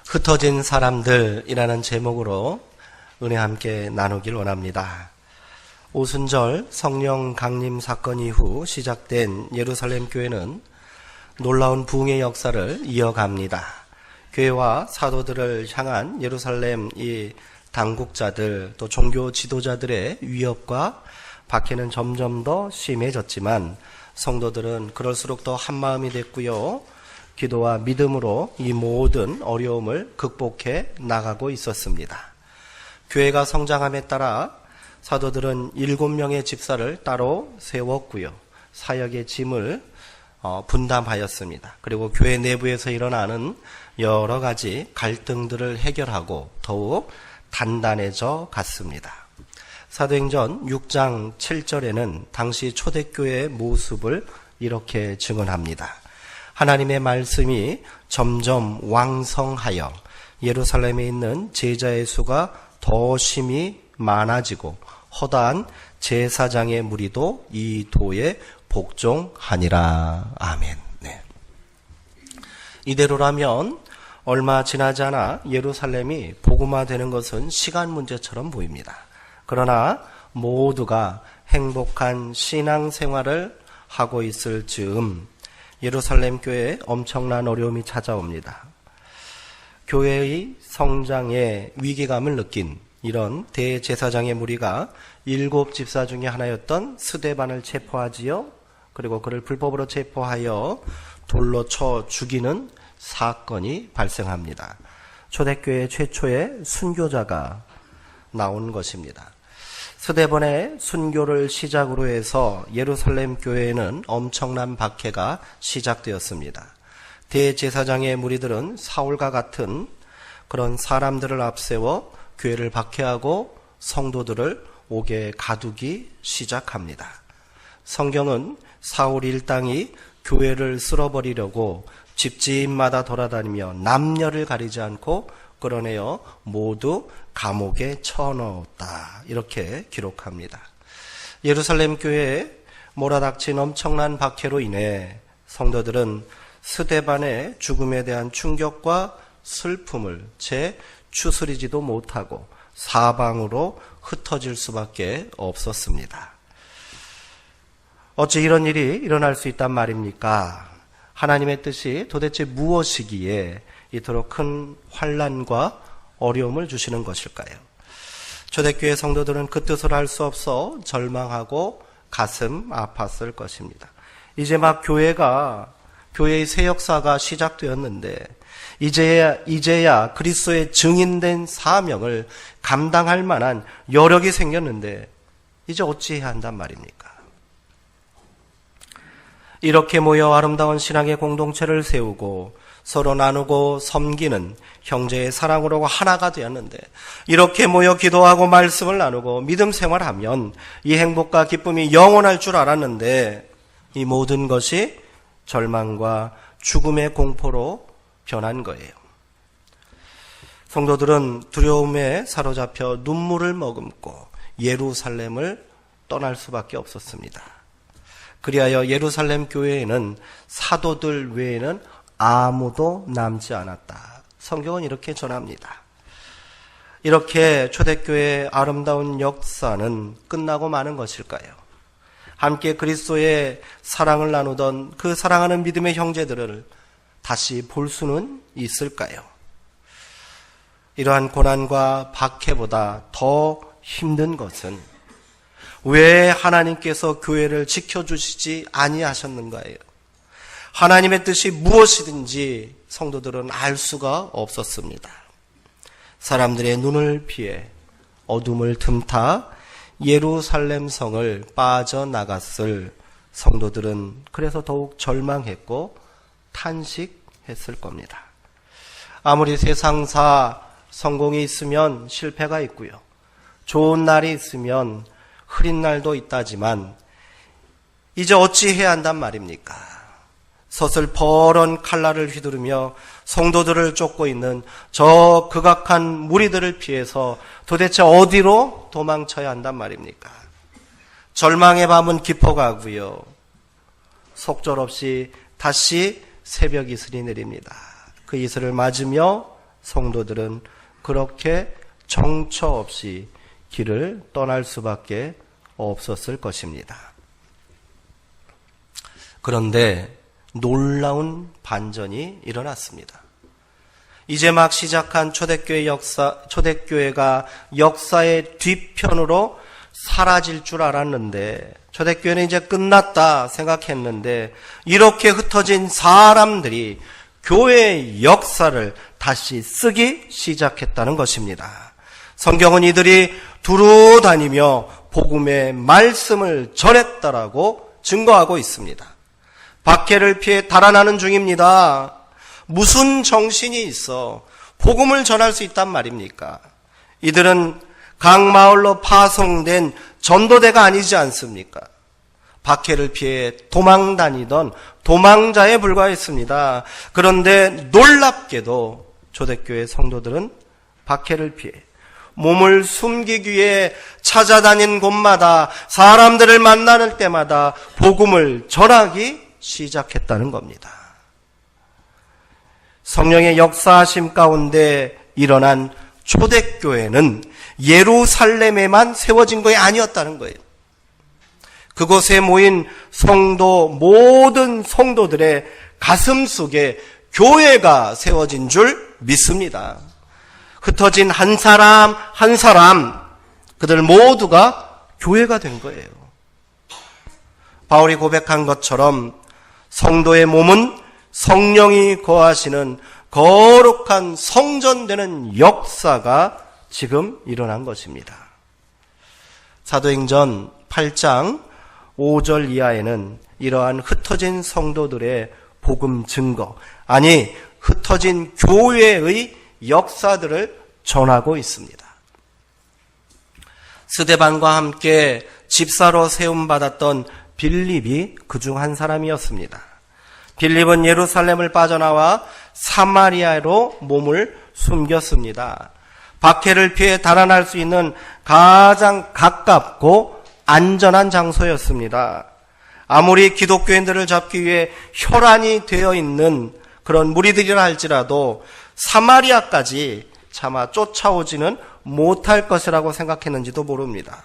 흩어진 사람들이라는 제목으로 은혜 함께 나누길 원합니다. 오순절 성령 강림 사건 이후 시작된 예루살렘 교회는 놀라운 부흥의 역사를 이어갑니다. 교회와 사도들을 향한 예루살렘 이 당국자들 또 종교 지도자들의 위협과 박해는 점점 더 심해졌지만 성도들은 그럴수록 더 한마음이 됐고요. 기도와 믿음으로 이 모든 어려움을 극복해 나가고 있었습니다. 교회가 성장함에 따라 사도들은 7명의 집사를 따로 세웠고요. 사역의 짐을 분담하였습니다. 그리고 교회 내부에서 일어나는 여러 가지 갈등들을 해결하고 더욱 단단해져 갔습니다. 사도행전 6장 7절에는 당시 초대교회의 모습을 이렇게 증언합니다. 하나님의 말씀이 점점 왕성하여 예루살렘에 있는 제자의 수가 더 심히 많아지고 허다한 제사장의 무리도 이 도에 복종하니라. 아멘. 네. 이대로라면 얼마 지나지 않아 예루살렘이 복음화되는 것은 시간 문제처럼 보입니다. 그러나 모두가 행복한 신앙생활을 하고 있을 즈음 예루살렘 교회에 엄청난 어려움이 찾아옵니다. 교회의 성장에 위기감을 느낀 이런 대제사장의 무리가 7 집사 중에 하나였던 스데반을 체포하지요. 그리고 그를 불법으로 체포하여 돌로 쳐 죽이는 사건이 발생합니다. 초대교회 최초의 순교자가 나온 것입니다. 스데반의 순교를 시작으로 해서 예루살렘 교회에는 엄청난 박해가 시작되었습니다. 대제사장의 무리들은 사울과 같은 그런 사람들을 앞세워 교회를 박해하고 성도들을 옥에 가두기 시작합니다. 성경은 사울 일당이 교회를 쓸어버리려고 집집마다 돌아다니며 남녀를 가리지 않고 끌어내어 모두 감옥에 쳐넣었다. 이렇게 기록합니다. 예루살렘 교회에 몰아닥친 엄청난 박해로 인해 성도들은 스데반의 죽음에 대한 충격과 슬픔을 채 추스리지도 못하고 사방으로 흩어질 수밖에 없었습니다. 어찌 이런 일이 일어날 수 있단 말입니까? 하나님의 뜻이 도대체 무엇이기에 이토록 큰 환난과 어려움을 주시는 것일까요? 초대교회 성도들은 그 뜻을 알 수 없어 절망하고 가슴 아팠을 것입니다. 이제 막 교회의 새 역사가 시작되었는데 이제야 그리스도의 증인된 사명을 감당할 만한 여력이 생겼는데 이제 어찌해야 한단 말입니까? 이렇게 모여 아름다운 신앙의 공동체를 세우고 서로 나누고 섬기는 형제의 사랑으로 하나가 되었는데 이렇게 모여 기도하고 말씀을 나누고 믿음 생활하면 이 행복과 기쁨이 영원할 줄 알았는데 이 모든 것이 절망과 죽음의 공포로 변한 거예요. 성도들은 두려움에 사로잡혀 눈물을 머금고 예루살렘을 떠날 수밖에 없었습니다. 그리하여 예루살렘 교회에는 사도들 외에는 아무도 남지 않았다. 성경은 이렇게 전합니다. 이렇게 초대교회의 아름다운 역사는 끝나고 마는 것일까요? 함께 그리스도의 사랑을 나누던 그 사랑하는 믿음의 형제들을 다시 볼 수는 있을까요? 이러한 고난과 박해보다 더 힘든 것은 왜 하나님께서 교회를 지켜주시지 아니하셨는가요? 하나님의 뜻이 무엇이든지 성도들은 알 수가 없었습니다. 사람들의 눈을 피해 어둠을 틈타 예루살렘 성을 빠져나갔을 성도들은 그래서 더욱 절망했고 탄식했을 겁니다. 아무리 세상사 성공이 있으면 실패가 있고요. 좋은 날이 있으면 흐린 날도 있다지만 이제 어찌해야 한단 말입니까? 서슬퍼런 칼날을 휘두르며 성도들을 쫓고 있는 저 극악한 무리들을 피해서 도대체 어디로 도망쳐야 한단 말입니까? 절망의 밤은 깊어가고요. 속절없이 다시 새벽 이슬이 내립니다. 그 이슬을 맞으며 성도들은 그렇게 정처 없이 길을 떠날 수밖에 없었을 것입니다. 그런데 놀라운 반전이 일어났습니다. 이제 막 시작한 초대교회가 역사의 뒤편으로 사라질 줄 알았는데, 초대교회는 이제 끝났다 생각했는데, 이렇게 흩어진 사람들이 교회의 역사를 다시 쓰기 시작했다는 것입니다. 성경은 이들이 두루 다니며 복음의 말씀을 전했다라고 증거하고 있습니다. 박해를 피해 달아나는 중입니다. 무슨 정신이 있어 복음을 전할 수 있단 말입니까? 이들은 각 마을로 파송된 전도대가 아니지 않습니까? 박해를 피해 도망 다니던 도망자에 불과했습니다. 그런데 놀랍게도 초대교회 성도들은 박해를 피해 몸을 숨기기 위해 찾아다닌 곳마다 사람들을 만나는 때마다 복음을 전하기 시작했다는 겁니다. 성령의 역사하심 가운데 일어난 초대교회는 예루살렘에만 세워진 것이 아니었다는 거예요. 그곳에 모인 모든 성도들의 가슴 속에 교회가 세워진 줄 믿습니다. 흩어진 한 사람 한 사람, 그들 모두가 교회가 된 거예요. 바울이 고백한 것처럼 성도의 몸은 성령이 거하시는 거룩한 성전되는 역사가 지금 일어난 것입니다. 사도행전 8장 5절 이하에는 이러한 흩어진 성도들의 복음 증거, 아니 흩어진 교회의 역사들을 전하고 있습니다. 스데반과 함께 집사로 세움받았던 빌립이 그중 한 사람이었습니다. 빌립은 예루살렘을 빠져나와 사마리아로 몸을 숨겼습니다. 박해를 피해 달아날 수 있는 가장 가깝고 안전한 장소였습니다. 아무리 기독교인들을 잡기 위해 혈안이 되어 있는 그런 무리들이라 할지라도 사마리아까지 차마 쫓아오지는 못할 것이라고 생각했는지도 모릅니다.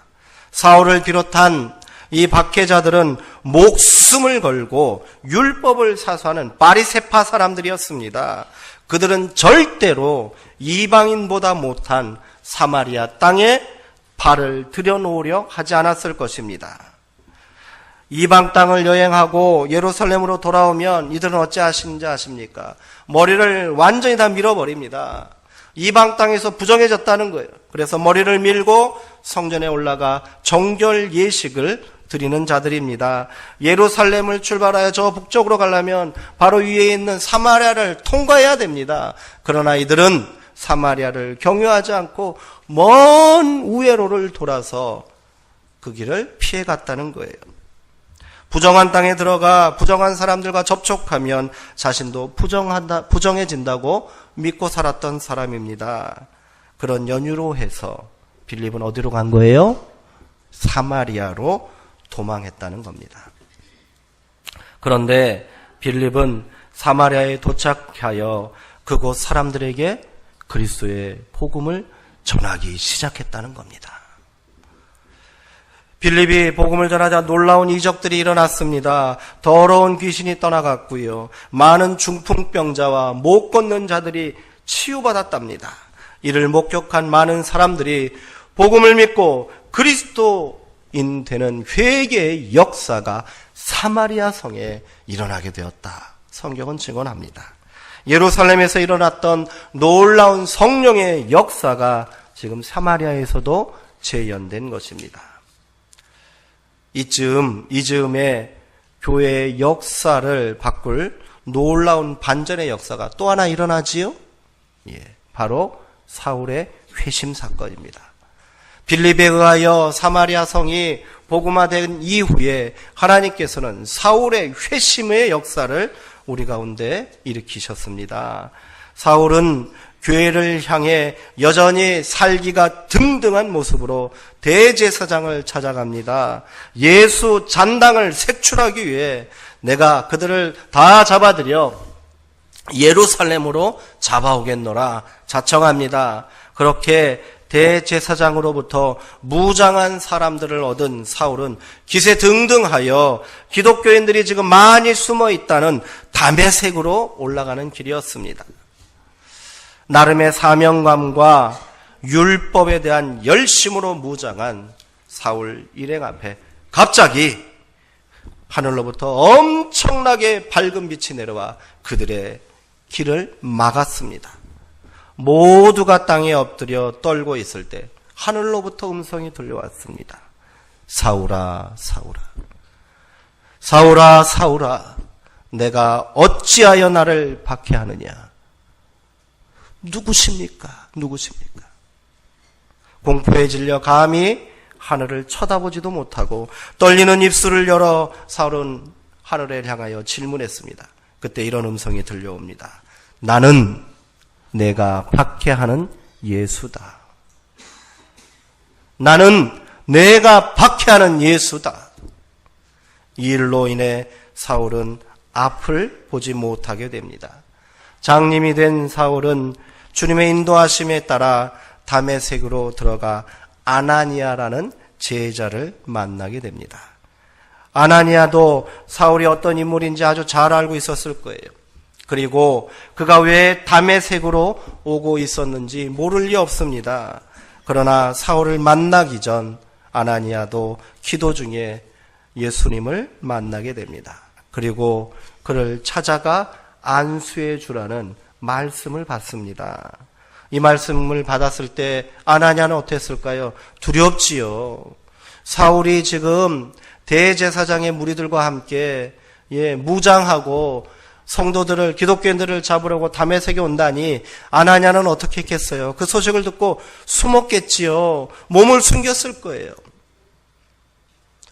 사울을 비롯한 이 박해자들은 목숨을 걸고 율법을 사수하는 바리새파 사람들이었습니다. 그들은 절대로 이방인보다 못한 사마리아 땅에 발을 들여놓으려 하지 않았을 것입니다. 이방 땅을 여행하고 예루살렘으로 돌아오면 이들은 어찌 하시는지 아십니까? 머리를 완전히 다 밀어버립니다. 이방 땅에서 부정해졌다는 거예요. 그래서 머리를 밀고 성전에 올라가 정결 예식을 드리는 자들입니다. 예루살렘을 출발하여 저 북쪽으로 가려면 바로 위에 있는 사마리아를 통과해야 됩니다. 그러나 이들은 사마리아를 경유하지 않고 먼 우회로를 돌아서 그 길을 피해갔다는 거예요. 부정한 땅에 들어가 부정한 사람들과 접촉하면 자신도 부정해진다고 믿고 살았던 사람입니다. 그런 연유로 해서 빌립은 어디로 간 거예요? 사마리아로 도망했다는 겁니다. 그런데 빌립은 사마리아에 도착하여 그곳 사람들에게 그리스도의 복음을 전하기 시작했다는 겁니다. 빌립이 복음을 전하자 놀라운 이적들이 일어났습니다. 더러운 귀신이 떠나갔고요. 많은 중풍병자와 못 걷는 자들이 치유받았답니다. 이를 목격한 많은 사람들이 복음을 믿고 그리스도인 되는 회개의 역사가 사마리아 성에 일어나게 되었다. 성경은 증언합니다. 예루살렘에서 일어났던 놀라운 성령의 역사가 지금 사마리아에서도 재현된 것입니다. 이즈음에 교회의 역사를 바꿀 놀라운 반전의 역사가 또 하나 일어나지요? 바로 사울의 회심 사건입니다. 빌립에 의하여 사마리아 성이 복음화된 이후에 하나님께서는 사울의 회심의 역사를 우리 가운데 일으키셨습니다. 사울은 교회를 향해 여전히 살기가 등등한 모습으로 대제사장을 찾아갑니다. 예수 잔당을 색출하기 위해 내가 그들을 다 잡아들여 예루살렘으로 잡아오겠노라 자청합니다. 그렇게 대제사장으로부터 무장한 사람들을 얻은 사울은 기세등등하여 기독교인들이 지금 많이 숨어 있다는 다메섹으로 올라가는 길이었습니다. 나름의 사명감과 율법에 대한 열심으로 무장한 사울 일행 앞에 갑자기 하늘로부터 엄청나게 밝은 빛이 내려와 그들의 길을 막았습니다. 모두가 땅에 엎드려 떨고 있을 때 하늘로부터 음성이 들려왔습니다. 사울아, 사울아, 사울아, 사울아, 내가 어찌하여 나를 박해하느냐? 누구십니까? 누구십니까? 공포에 질려 감히 하늘을 쳐다보지도 못하고 떨리는 입술을 열어 사울은 하늘을 향하여 질문했습니다. 그때 이런 음성이 들려옵니다. 나는 내가 박해하는 예수다. 나는 내가 박해하는 예수다. 이 일로 인해 사울은 앞을 보지 못하게 됩니다. 장님이 된 사울은 주님의 인도하심에 따라 다메섹으로 들어가 아나니아라는 제자를 만나게 됩니다. 아나니아도 사울이 어떤 인물인지 아주 잘 알고 있었을 거예요. 그리고 그가 왜 다메섹으로 오고 있었는지 모를 리 없습니다. 그러나 사울을 만나기 전 아나니아도 기도 중에 예수님을 만나게 됩니다. 그리고 그를 찾아가 안수해 주라는 말씀을 받습니다. 이 말씀을 받았을 때 아나니아는 어땠을까요? 두렵지요. 사울이 지금 대제사장의 무리들과 함께 무장하고 성도들을, 기독교인들을 잡으려고 다메섹에 온다니 아나니아는 어떻게 했겠어요? 그 소식을 듣고 숨었겠지요. 몸을 숨겼을 거예요.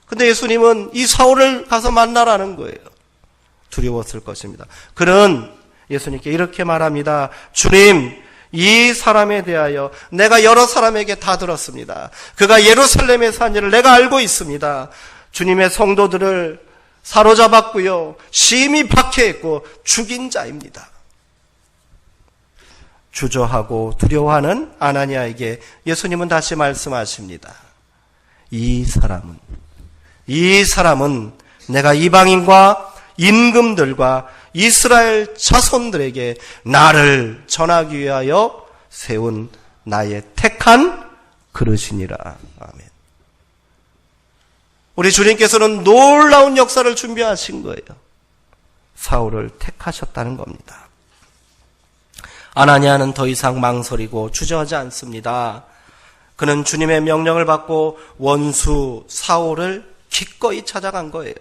근데 예수님은 이 사울을 가서 만나라는 거예요. 두려웠을 것입니다. 그는 예수님께 이렇게 말합니다. 주님, 이 사람에 대하여 내가 여러 사람에게 다 들었습니다. 그가 예루살렘에 산 일을 내가 알고 있습니다. 주님의 성도들을 사로잡았고요. 심히 박해했고 죽인 자입니다. 주저하고 두려워하는 아나니아에게 예수님은 다시 말씀하십니다. 이 사람은 내가 이방인과 임금들과 이스라엘 자손들에게 나를 전하기 위하여 세운 나의 택한 그릇이니라. 아멘. 우리 주님께서는 놀라운 역사를 준비하신 거예요. 사울을 택하셨다는 겁니다. 아나니아는 더 이상 망설이고 주저하지 않습니다. 그는 주님의 명령을 받고 원수 사울을 기꺼이 찾아간 거예요.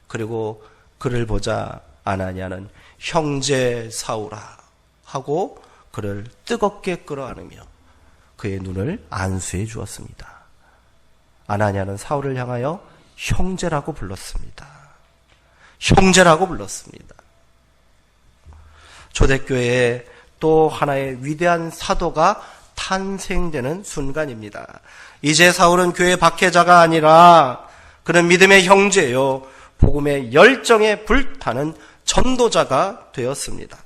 그리고 그를 보자 아나니아는 형제 사울아 하고 그를 뜨겁게 끌어안으며 그의 눈을 안수해 주었습니다. 아나니아는 사울을 향하여 형제라고 불렀습니다. 형제라고 불렀습니다. 초대교회에 또 하나의 위대한 사도가 탄생되는 순간입니다. 이제 사울은 교회 박해자가 아니라 그는 믿음의 형제요, 복음의 열정에 불타는 전도자가 되었습니다.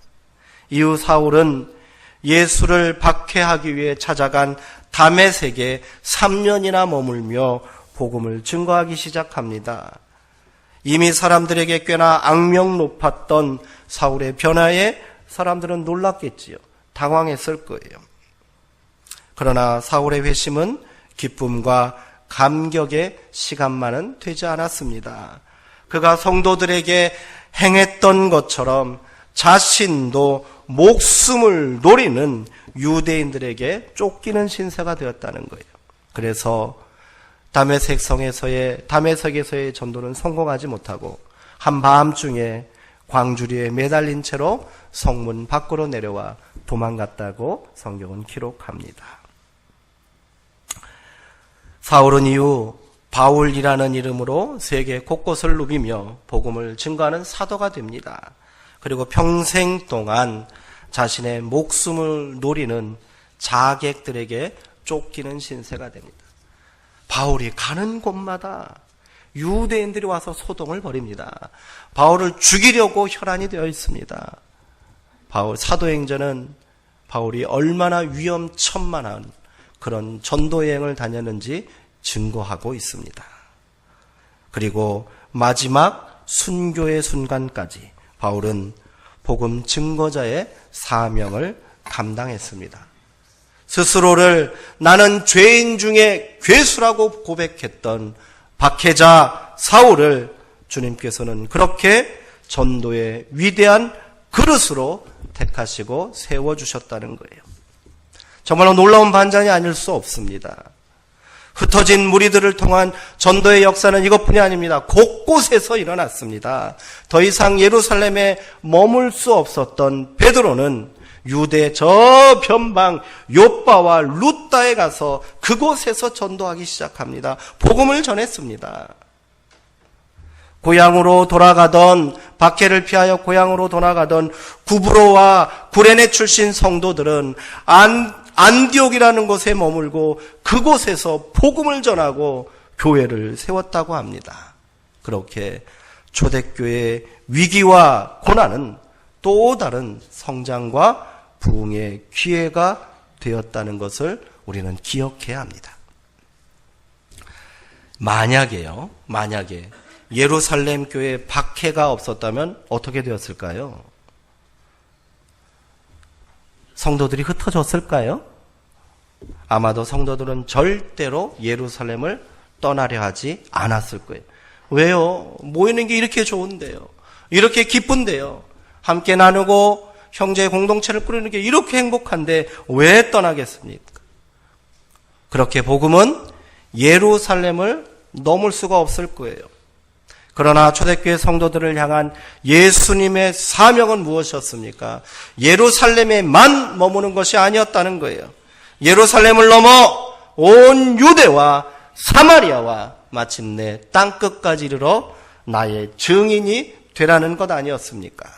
이후 사울은 예수를 박해하기 위해 찾아간 다메섹에 3년이나 머물며 복음을 증거하기 시작합니다. 이미 사람들에게 꽤나 악명 높았던 사울의 변화에 사람들은 놀랐겠지요. 당황했을 거예요. 그러나 사울의 회심은 기쁨과 감격의 시간만은 되지 않았습니다. 그가 성도들에게 행했던 것처럼 자신도 목숨을 노리는 유대인들에게 쫓기는 신세가 되었다는 거예요. 그래서 다메섹에서의 전도는 성공하지 못하고 한밤중에 광주리에 매달린 채로 성문 밖으로 내려와 도망갔다고 성경은 기록합니다. 사울은 이후 바울이라는 이름으로 세계 곳곳을 누비며 복음을 증거하는 사도가 됩니다. 그리고 평생 동안 자신의 목숨을 노리는 자객들에게 쫓기는 신세가 됩니다. 바울이 가는 곳마다 유대인들이 와서 소동을 벌입니다. 바울을 죽이려고 혈안이 되어 있습니다. 사도행전은 바울이 얼마나 위험천만한 그런 전도여행을 다녔는지 증거하고 있습니다. 그리고 마지막 순교의 순간까지 바울은 복음 증거자의 사명을 감당했습니다. 스스로를 나는 죄인 중에 괴수라고 고백했던 박해자 사울을 주님께서는 그렇게 전도의 위대한 그릇으로 택하시고 세워주셨다는 거예요. 정말로 놀라운 반전이 아닐 수 없습니다. 흩어진 무리들을 통한 전도의 역사는 이것뿐이 아닙니다. 곳곳에서 일어났습니다. 더 이상 예루살렘에 머물 수 없었던 베드로는 유대 저 변방 욥바와 룻다에 가서 그곳에서 전도하기 시작합니다. 복음을 전했습니다. 고향으로 돌아가던, 박해를 피하여 고향으로 돌아가던 구브로와 구레네 출신 성도들은 안디옥이라는 곳에 머물고 그곳에서 복음을 전하고 교회를 세웠다고 합니다. 그렇게 초대교회의 위기와 고난은 또 다른 성장과 부흥의 기회가 되었다는 것을 우리는 기억해야 합니다. 만약에 예루살렘 교회에 박해가 없었다면 어떻게 되었을까요? 성도들이 흩어졌을까요? 아마도 성도들은 절대로 예루살렘을 떠나려 하지 않았을 거예요. 왜요? 모이는 게 이렇게 좋은데요. 이렇게 기쁜데요. 함께 나누고 형제의 공동체를 꾸리는 게 이렇게 행복한데 왜 떠나겠습니까? 그렇게 복음은 예루살렘을 넘을 수가 없을 거예요. 그러나 초대교회 성도들을 향한 예수님의 사명은 무엇이었습니까? 예루살렘에만 머무는 것이 아니었다는 거예요. 예루살렘을 넘어 온 유대와 사마리아와 마침내 땅끝까지 이르러 나의 증인이 되라는 것 아니었습니까?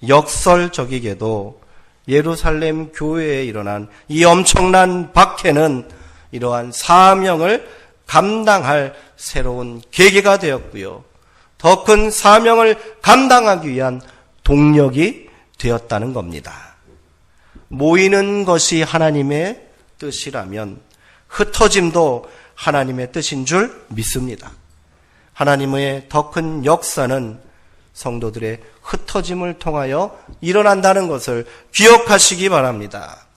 역설적이게도 예루살렘 교회에 일어난 이 엄청난 박해는 이러한 사명을 감당할 새로운 계기가 되었고요. 더 큰 사명을 감당하기 위한 동력이 되었다는 겁니다. 모이는 것이 하나님의 뜻이라면 흩어짐도 하나님의 뜻인 줄 믿습니다. 하나님의 더 큰 역사는 성도들의 ht어짐을 통하여 일어난다는 것을 기억하시기 바랍니다.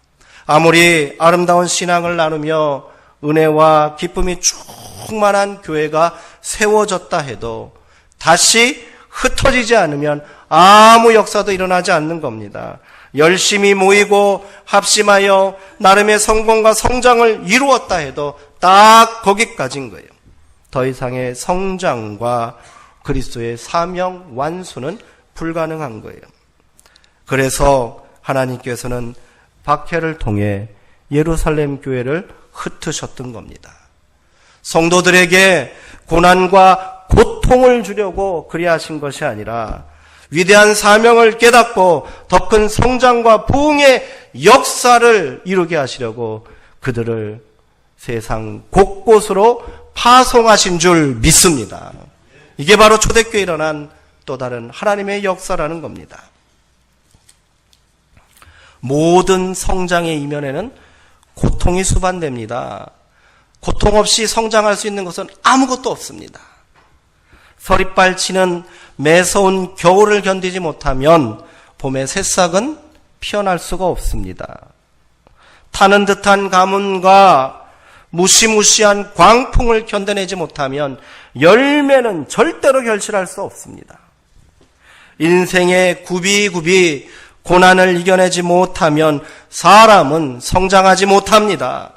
아무리 아름다운 신앙을 나누며 은혜와 기쁨이 충만한 교회가 세워졌다 해도 다시 흩어지지 않으면 아무 역사도 일어나지 않는 겁니다. 열심히 모이고 합심하여 나름의 성공과 성장을 이루었다 해도 딱 거기까지인 거예요. 더 이상의 성장과 그리스도의 사명 완수는 불가능한 거예요. 그래서 하나님께서는 박해를 통해 예루살렘 교회를 흩으셨던 겁니다. 성도들에게 고난과 고통을 주려고 그리하신 것이 아니라 위대한 사명을 깨닫고 더 큰 성장과 부흥의 역사를 이루게 하시려고 그들을 세상 곳곳으로 파송하신 줄 믿습니다. 이게 바로 초대교회에 일어난 또 다른 하나님의 역사라는 겁니다. 모든 성장의 이면에는 고통이 수반됩니다. 고통 없이 성장할 수 있는 것은 아무것도 없습니다. 서리빨치는 매서운 겨울을 견디지 못하면 봄의 새싹은 피어날 수가 없습니다. 타는 듯한 가뭄과 무시무시한 광풍을 견뎌내지 못하면 열매는 절대로 결실할 수 없습니다. 인생의 굽이굽이 고난을 이겨내지 못하면 사람은 성장하지 못합니다.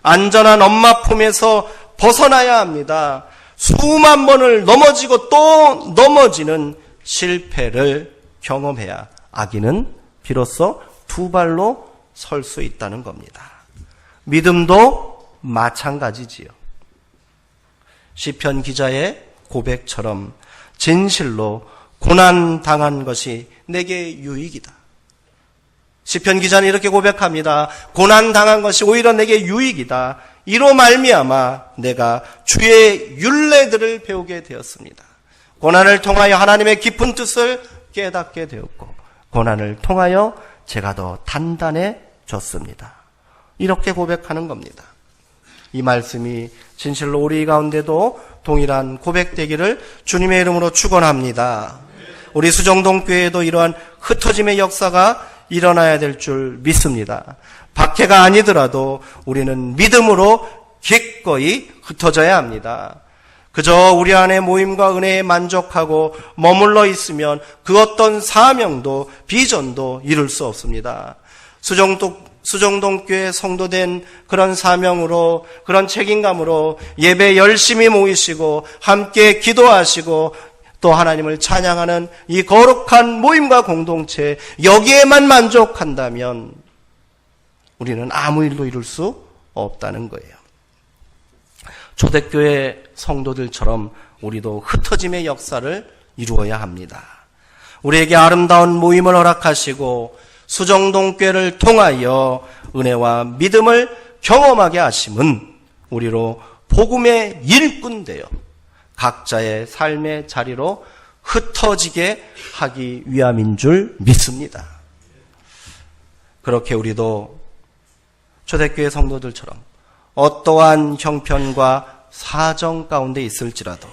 안전한 엄마 품에서 벗어나야 합니다. 수만 번을 넘어지고 또 넘어지는 실패를 경험해야 아기는 비로소 두 발로 설 수 있다는 겁니다. 믿음도 마찬가지지요. 시편 기자의 고백처럼 진실로 고난 당한 것이 내게 유익이다. 시편 기자는 이렇게 고백합니다. 고난 당한 것이 오히려 내게 유익이다. 이로 말미암아 내가 주의 율례들을 배우게 되었습니다. 고난을 통하여 하나님의 깊은 뜻을 깨닫게 되었고 고난을 통하여 제가 더 단단해졌습니다. 이렇게 고백하는 겁니다. 이 말씀이 진실로 우리 가운데도 동일한 고백되기를 주님의 이름으로 축원합니다. 우리 수정동교회에도 이러한 흩어짐의 역사가 일어나야 될 줄 믿습니다. 박해가 아니더라도 우리는 믿음으로 기꺼이 흩어져야 합니다. 그저 우리 안에 모임과 은혜에 만족하고 머물러 있으면 그 어떤 사명도 비전도 이룰 수 없습니다. 수정동교회 성도된 그런 사명으로, 그런 책임감으로 예배 열심히 모이시고 함께 기도하시고 또 하나님을 찬양하는 이 거룩한 모임과 공동체, 여기에만 만족한다면 우리는 아무 일도 이룰 수 없다는 거예요. 초대교회 성도들처럼 우리도 흩어짐의 역사를 이루어야 합니다. 우리에게 아름다운 모임을 허락하시고 수정동교회를 통하여 은혜와 믿음을 경험하게 하심은 우리로 복음의 일꾼 되어 각자의 삶의 자리로 흩어지게 하기 위함인 줄 믿습니다. 그렇게 우리도 초대교회 성도들처럼 어떠한 형편과 사정 가운데 있을지라도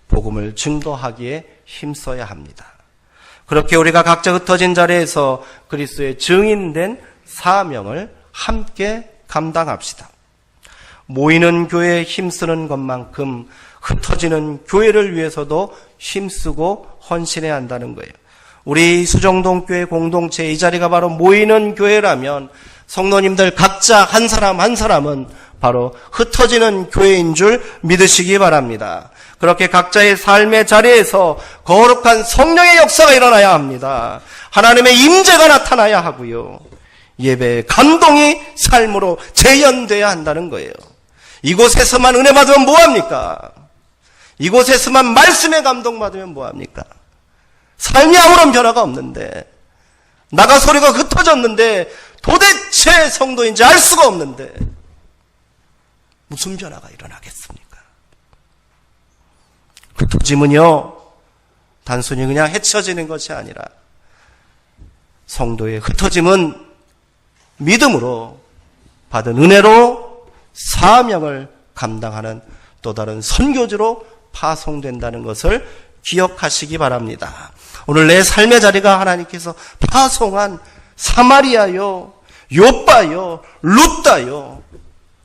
복음을 증거하기에 힘써야 합니다. 그렇게 우리가 각자 흩어진 자리에서 그리스도의 증인된 사명을 함께 감당합시다. 모이는 교회에 힘쓰는 것만큼 흩어지는 교회를 위해서도 힘쓰고 헌신해야 한다는 거예요. 우리 수정동교회 공동체 이 자리가 바로 모이는 교회라면 성도님들 각자 한 사람 한 사람은 바로 흩어지는 교회인 줄 믿으시기 바랍니다. 그렇게 각자의 삶의 자리에서 거룩한 성령의 역사가 일어나야 합니다. 하나님의 임재가 나타나야 하고요. 예배의 감동이 삶으로 재현돼야 한다는 거예요. 이곳에서만 은혜 받으면 뭐합니까? 이곳에서만 말씀의 감동 받으면 뭐합니까? 삶이 아무런 변화가 없는데, 나가 소리가 흩어졌는데 도대체 성도인지 알 수가 없는데 무슨 변화가 일어나겠습니까? 흩어짐은요, 단순히 그냥 헤쳐지는 것이 아니라 성도의 흩어짐은 믿음으로 받은 은혜로 사명을 감당하는 또 다른 선교지로 파송된다는 것을 기억하시기 바랍니다. 오늘 내 삶의 자리가 하나님께서 파송한 사마리아요, 요빠요, 룻다요,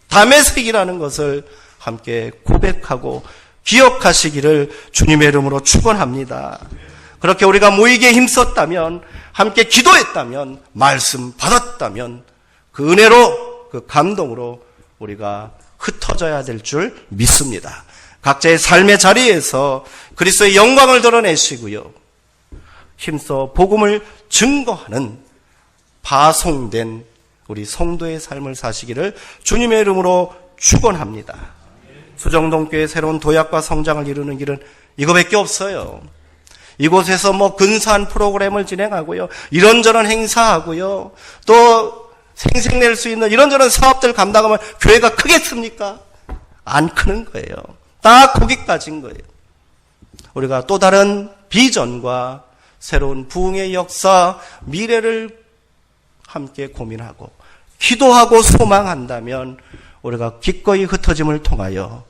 다메섹이라는 것을 함께 고백하고 기억하시기를 주님의 이름으로 축원합니다. 그렇게 우리가 모이기에 힘썼다면, 함께 기도했다면, 말씀 받았다면 그 은혜로, 그 감동으로 우리가 흩어져야 될 줄 믿습니다. 각자의 삶의 자리에서 그리스도의 영광을 드러내시고요, 힘써 복음을 증거하는 파송된 우리 성도의 삶을 사시기를 주님의 이름으로 축원합니다. 수정동교회 새로운 도약과 성장을 이루는 길은 이거밖에 없어요. 이곳에서 근사한 프로그램을 진행하고요, 이런저런 행사하고요, 또 생색낼 수 있는 이런저런 사업들 감당하면 교회가 크겠습니까? 안 크는 거예요. 딱 거기까지인 거예요. 우리가 또 다른 비전과 새로운 부흥의 역사, 미래를 함께 고민하고 기도하고 소망한다면 우리가 기꺼이 흩어짐을 통하여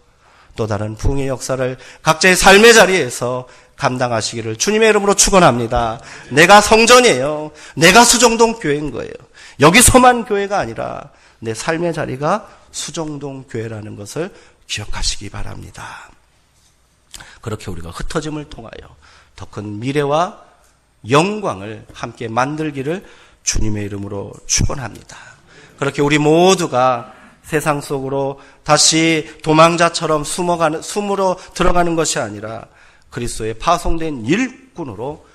또 다른 부흥의 역사를 각자의 삶의 자리에서 감당하시기를 주님의 이름으로 축원합니다. 내가 성전이에요. 내가 수정동 교회인 거예요. 여기서만 교회가 아니라 내 삶의 자리가 수정동 교회라는 것을 기억하시기 바랍니다. 그렇게 우리가 흩어짐을 통하여 더 큰 미래와 영광을 함께 만들기를 주님의 이름으로 축원합니다. 그렇게 우리 모두가 세상 속으로 다시 도망자처럼 숨으로 들어가는 것이 아니라 그리스도의 파송된 일꾼으로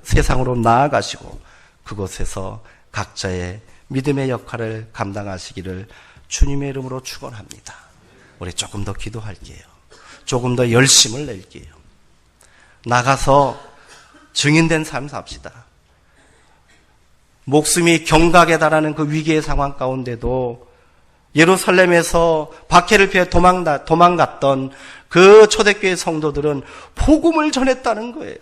세상으로 나아가시고 그곳에서 각자의 믿음의 역할을 감당하시기를 주님의 이름으로 축원합니다. 우리 조금 더 기도할게요. 조금 더 열심을 낼게요. 나가서 증인된 삶 삽시다. 목숨이 경각에 달하는 그 위기의 상황 가운데도 예루살렘에서 박해를 피해 도망갔던 그 초대교회 성도들은 복음을 전했다는 거예요.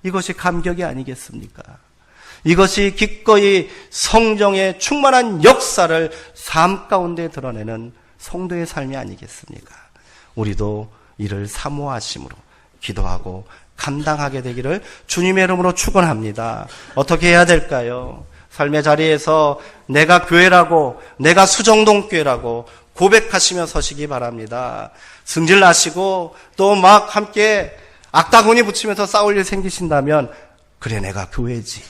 이것이 감격이 아니겠습니까? 이것이 기꺼이 성령의 충만한 역사를 삶 가운데 드러내는 성도의 삶이 아니겠습니까? 우리도 이를 사모하심으로 기도하고 감당하게 되기를 주님의 이름으로 축원합니다. 어떻게 해야 될까요? 삶의 자리에서 내가 교회라고, 내가 수정동 교회라고 고백하시며 서시기 바랍니다. 승질나시고 또 막 함께 악다구니 붙이면서 싸울 일 생기신다면 그래 내가 교회지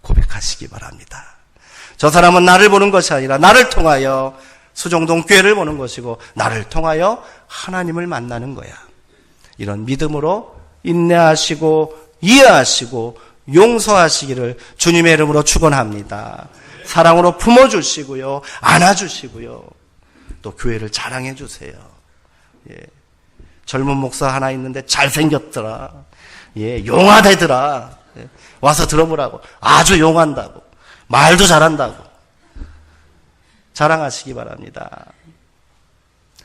고백하시기 바랍니다. 저 사람은 나를 보는 것이 아니라 나를 통하여 수정동 교회를 보는 것이고 나를 통하여 하나님을 만나는 거야. 이런 믿음으로 인내하시고 이해하시고 용서하시기를 주님의 이름으로 축원합니다. 사랑으로 품어주시고요, 안아주시고요, 또 교회를 자랑해 주세요. 예. 젊은 목사 하나 있는데 잘생겼더라. 예, 용하대더라. 예. 와서 들어보라고. 아주 용한다고. 말도 잘한다고. 자랑하시기 바랍니다.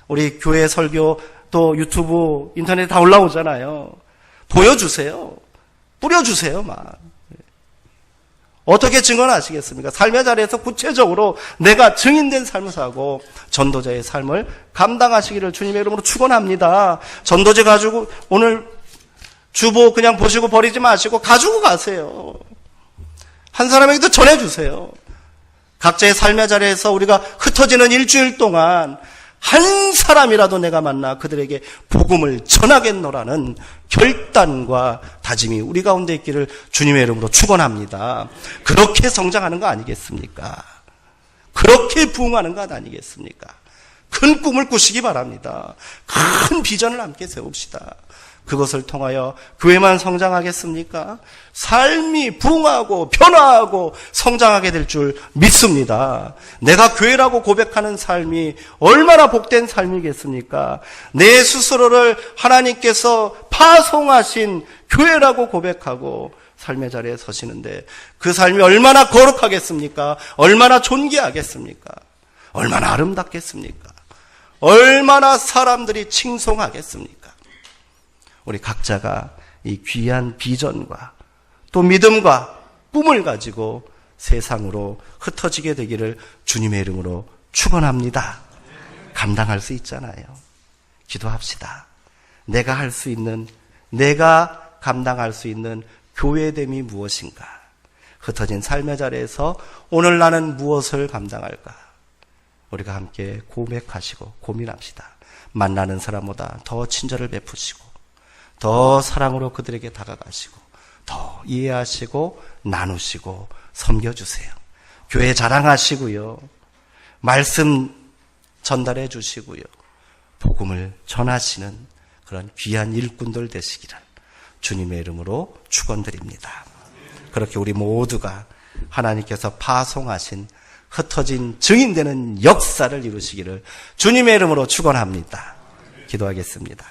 우리 교회 설교 또 유튜브, 인터넷에 다 올라오잖아요. 보여주세요. 뿌려주세요, 막. 어떻게 증언하시겠습니까? 삶의 자리에서 구체적으로 내가 증인된 삶을 사고 전도자의 삶을 감당하시기를 주님의 이름으로 축원합니다. 전도제 가지고 오늘 주보 그냥 보시고 버리지 마시고 가지고 가세요. 한 사람에게도 전해주세요. 각자의 삶의 자리에서 우리가 흩어지는 일주일 동안 한 사람이라도 내가 만나 그들에게 복음을 전하겠노라는 결단과 다짐이 우리 가운데 있기를 주님의 이름으로 축원합니다. 그렇게 성장하는 거 아니겠습니까? 그렇게 부흥하는 것 아니겠습니까? 큰 꿈을 꾸시기 바랍니다. 큰 비전을 함께 세웁시다. 그것을 통하여 교회만 성장하겠습니까? 삶이 부흥하고 변화하고 성장하게 될 줄 믿습니다. 내가 교회라고 고백하는 삶이 얼마나 복된 삶이겠습니까? 내 스스로를 하나님께서 파송하신 교회라고 고백하고 삶의 자리에 서시는데 그 삶이 얼마나 거룩하겠습니까? 얼마나 존귀하겠습니까? 얼마나 아름답겠습니까? 얼마나 사람들이 칭송하겠습니까? 우리 각자가 이 귀한 비전과 또 믿음과 꿈을 가지고 세상으로 흩어지게 되기를 주님의 이름으로 축원합니다. 감당할 수 있잖아요. 기도합시다. 내가 할 수 있는, 내가 감당할 수 있는 교회됨이 무엇인가? 흩어진 삶의 자리에서 오늘 나는 무엇을 감당할까? 우리가 함께 고백하시고 고민합시다. 만나는 사람보다 더 친절을 베푸시고 더 사랑으로 그들에게 다가가시고 더 이해하시고 나누시고 섬겨주세요. 교회 자랑하시고요. 말씀 전달해 주시고요. 복음을 전하시는 그런 귀한 일꾼들 되시기를 주님의 이름으로 축원드립니다. 그렇게 우리 모두가 하나님께서 파송하신 흩어진 증인되는 역사를 이루시기를 주님의 이름으로 축원합니다. 기도하겠습니다.